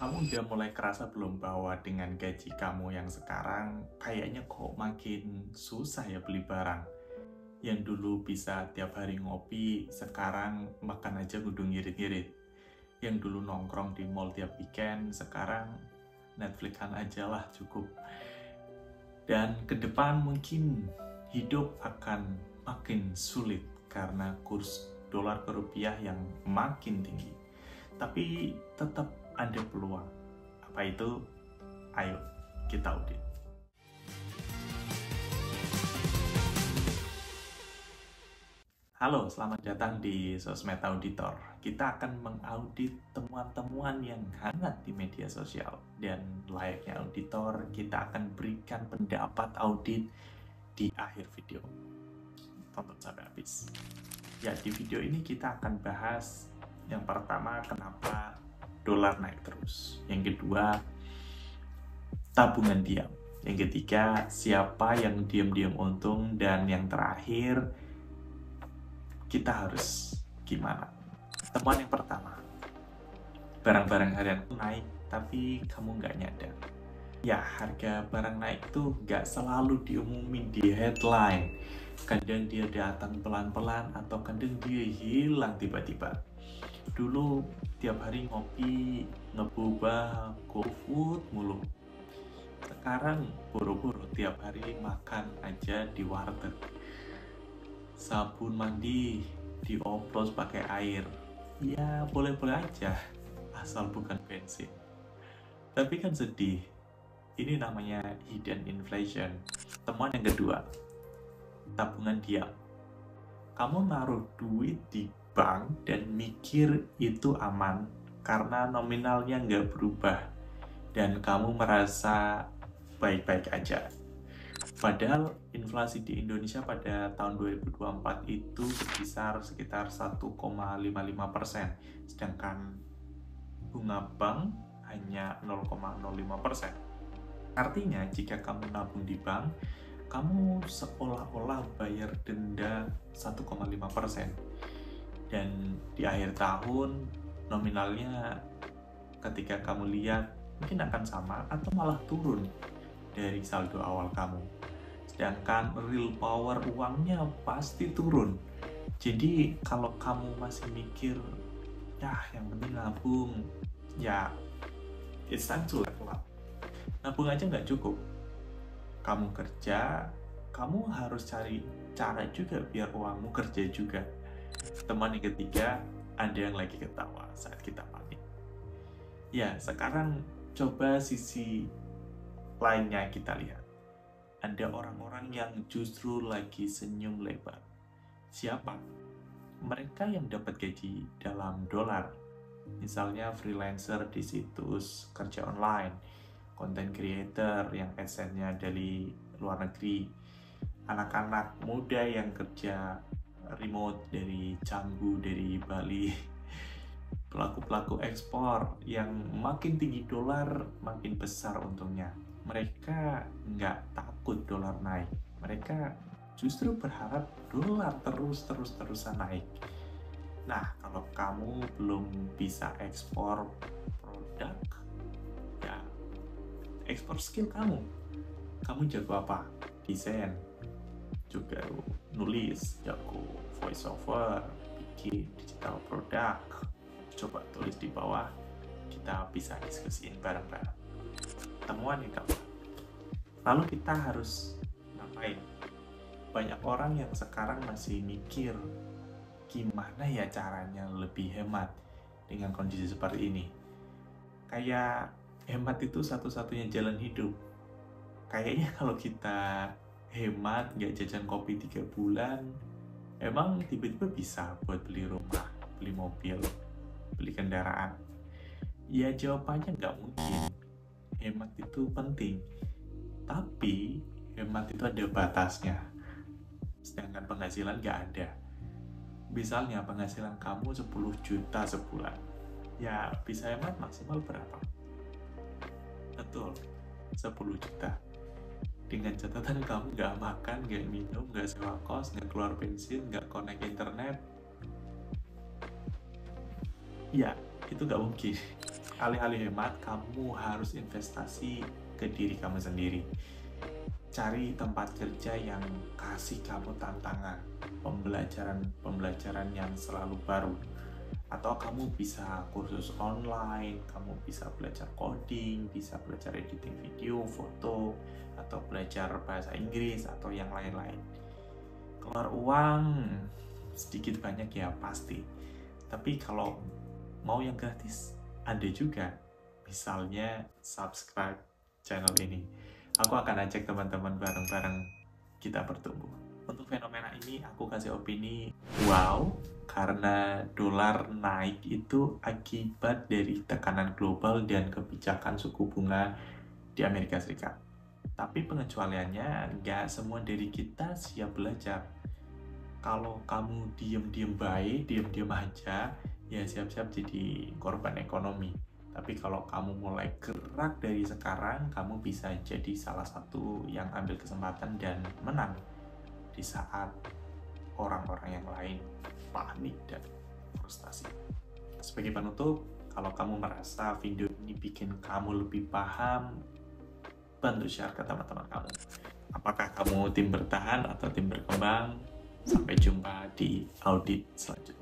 Kamu udah mulai kerasa belum bahwa dengan gaji kamu yang sekarang kayaknya kok makin susah ya beli barang? Yang dulu bisa tiap hari ngopi, sekarang makan aja kudu ngirit-ngirit. Yang dulu nongkrong di mall tiap weekend, sekarang Netflixan aja lah cukup. Dan ke depan mungkin hidup akan makin sulit karena kurs dolar ke rupiah yang makin tinggi. Tapi tetap ada peluang. Apa itu? Ayo kita audit. Halo, selamat datang di Sosmed Auditor. Kita akan mengaudit temuan-temuan yang hangat di media sosial. Dan layaknya auditor, kita akan berikan pendapat audit di akhir video. Tonton sampai habis. Ya, di video ini kita akan bahas yang pertama, kenapa dolar naik terus. Yang kedua, tabungan diam. Yang ketiga, siapa yang diam-diam untung. Dan yang terakhir, kita harus gimana? Temuan yang pertama, barang-barang harian naik tapi kamu nggak nyadar. Ya, harga barang naik tuh nggak selalu diumumin di headline. Kadang dia datang pelan-pelan atau kadang dia hilang tiba-tiba. Dulu tiap hari ngopi, ngebubah, GoFood mulu. Sekarang buru-buru tiap hari makan aja di warteg. Sabun mandi dioplos pakai air. Ya boleh-boleh aja, asal bukan bensin. Tapi kan sedih. Ini namanya hidden inflation. Temuan yang kedua, tabungan diam. Kamu naruh duit di bank dan mikir itu aman karena nominalnya nggak berubah dan kamu merasa baik-baik aja. Padahal inflasi di Indonesia pada tahun 2024 itu berkisar sekitar 1,55%, sedangkan bunga bank hanya 0,05%. Artinya, jika kamu nabung di bank, kamu seolah-olah bayar denda 1,5%. Dan di akhir tahun, nominalnya ketika kamu lihat mungkin akan sama atau malah turun dari saldo awal kamu. Sedangkan real power uangnya pasti turun. Jadi kalau kamu masih mikir, ya yang penting nabung, ya it's time to level up. Nabung aja nggak cukup. Kamu kerja, kamu harus cari cara juga biar uangmu kerja juga. Teman yang ketiga, ada yang lagi ketawa saat kita panik. Ya, sekarang coba sisi lainnya kita lihat. Ada orang-orang yang justru lagi senyum lebar. Siapa? Mereka yang dapat gaji dalam dolar. Misalnya freelancer di situs kerja online, content creator yang adsense-nya dari luar negeri, anak-anak muda yang kerja remote dari Canggu, dari Bali, pelaku-pelaku ekspor yang makin tinggi dolar, makin besar untungnya. Mereka nggak takut dolar naik. Mereka justru berharap dolar terus-terusan naik. Nah, kalau kamu belum bisa ekspor produk, ya ekspor skill kamu. Kamu jago apa? Desain, juga nulis, jago voice over, bikin digital produk. Coba tulis di bawah, kita bisa diskusiin bareng-bareng. Temuan yang keempat, lalu kita harus ngapain? Banyak orang yang sekarang masih mikir gimana ya caranya lebih hemat dengan kondisi seperti ini. Kayak hemat itu satu-satunya jalan hidup. Kayaknya kalau kita hemat, nggak jajan kopi 3 bulan, emang tiba-tiba bisa buat beli rumah, beli mobil, beli kendaraan. Ya jawabannya nggak mungkin. Hemat itu penting, tapi hemat itu ada batasnya. Sedangkan penghasilan nggak ada. Misalnya penghasilan kamu 10 juta sebulan, ya bisa hemat maksimal berapa? Betul, 10 juta. Dengan catatan kamu nggak makan, nggak minum, nggak sewa kos, nggak keluar bensin, nggak connect internet. Ya, itu nggak mungkin. alih-alih hemat, kamu harus investasi ke diri kamu sendiri. Cari tempat kerja yang kasih kamu tantangan, pembelajaran yang selalu baru. Atau kamu bisa kursus online, kamu bisa belajar coding, bisa belajar editing video, foto, atau belajar bahasa Inggris, atau yang lain-lain. Keluar uang sedikit banyak ya pasti. Tapi kalau mau yang gratis, ada juga. Misalnya subscribe channel ini. Aku akan ajak teman-teman bareng-bareng kita bertumbuh. Untuk fenomena ini aku kasih opini wow, karena dolar naik itu akibat dari tekanan global dan kebijakan suku bunga di Amerika Serikat. Tapi pengecualiannya, nggak semua dari kita siap belajar. Kalau kamu diem-diem baik, diem-diem aja, ya siap-siap jadi korban ekonomi. Tapi kalau kamu mulai gerak dari sekarang, kamu bisa jadi salah satu yang ambil kesempatan dan menang di saat orang-orang yang lain panik dan frustasi. Sebagai penutup, kalau kamu merasa video ini bikin kamu lebih paham, bantu share ke teman-teman kamu. Apakah kamu tim bertahan atau tim berkembang? Sampai jumpa di audit selanjutnya.